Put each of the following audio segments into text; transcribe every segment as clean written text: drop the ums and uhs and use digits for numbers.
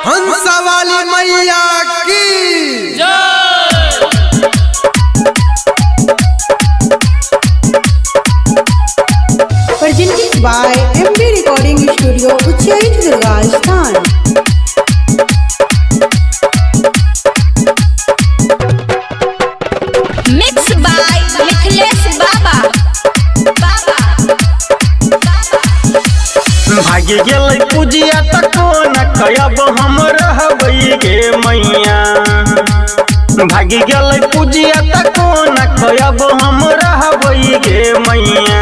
हंसवाली मैया की Presented by MB Recording Studio, Uchait, Rajasthan. Mixed by Nicholas Baba. भागी गेलै पूजिया तको न कयब हम रहबै गे मैया। भागी गेलै पूजिया तको न कयब हम रहबै गे मैया।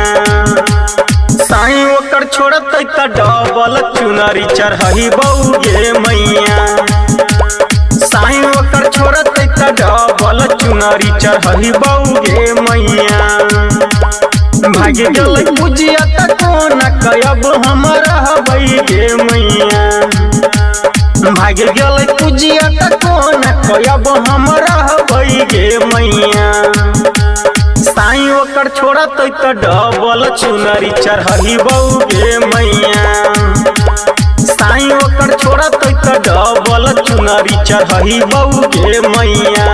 साईं ओकर छोड़तै त डबल चुनरी चढ़ैबौ गे मैया। साईं ओकर छोड़तै त डबल चुनरी चढ़ैबौ गे मैया। भागी गेलै पूजिया तको न कयब हम रहबै गे मैया। भागी गेलै पूजिया तको न कयब हम रहबै गे मैया। साईं ओकर छोड़तै त डबल चुनरी चढ़ैबौ गे मैया। साईं ओकर छोड़तै त डबल चुनरी चढ़ैबौ गे मैया।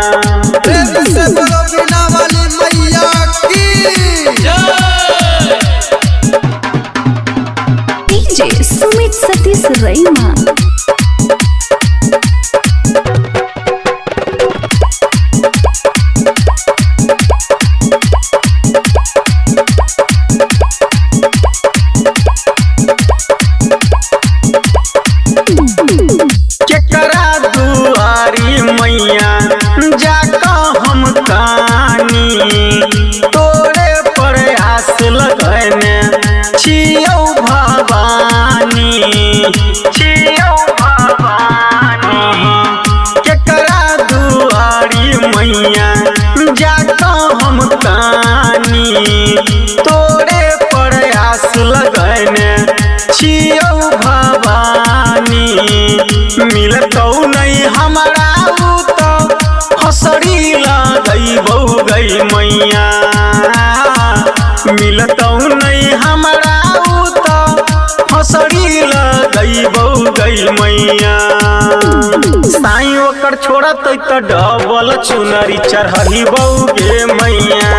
प्रेम से बोलो बिना वाली मैया की DJ Sumit Satish Raima. केकरा दुआरी मैया जाका हम कानी। तोरे पर आस लगने छियौ भवानी। छियौ भवानी केकरा दुआरी मैया जाका हम कानी। तोरे पर आस लगने छियौ भवानी। मिलतौ नहीं हमारा उ तो हसड़ी लगैबौ गई मैया। मिलतौ नहीं हमारा उ तो हसड़ी लगैबौ गई मैया। साईं ओकर छोड़तै त डबल चुनरी चढ़ैबौ गे मैया।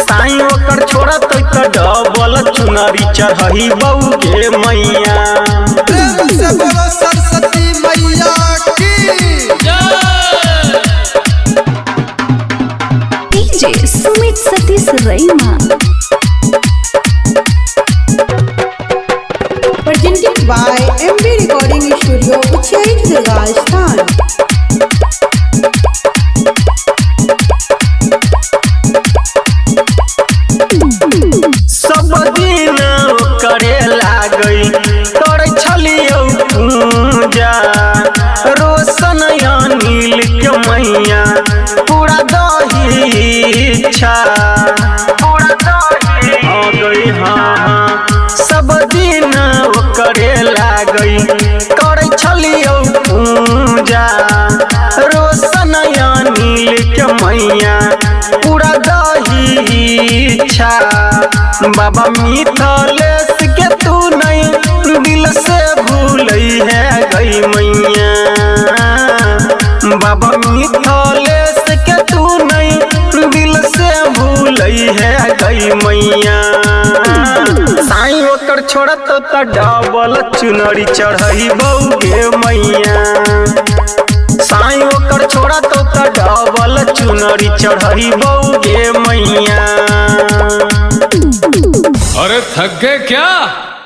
साईं ओकर छोड़तै त डबल चुनरी चढ़ैबौ गे मैया। प्रेम से बोलो सरस्वती मैया की DJ Sumit Satish Raima. Presented by MB Recording Studio, Uchait, Rajasthan. सब दिन करे लागै करै छलियौ पूजा। रोशन अनिल के मैया पूरा दही इच्छा। पूरा दही हो गई हाँ। सब दिन करे लागै करै छलियौ पूजा। रोशन अनिल के मैया पूरा दही इच्छा। बाबा मिथलेश के तू नहीं दिल से भूलै है गई मैया। बाबा मिथलेश के तू नहीं दिल से भूलै है गई मैया। साईं ओकर छोड़तौ त डबल चुनरी चढ़ैबौ गे मैया। साईं ओकर छोड़तौ त डबल चुनरी चढ़ैबौ गे मैया। अरे थक गए क्या?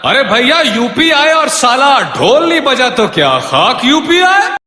अरे भैया यूपी आए और साला ढोल नहीं बजा तो क्या खाक यूपी आए?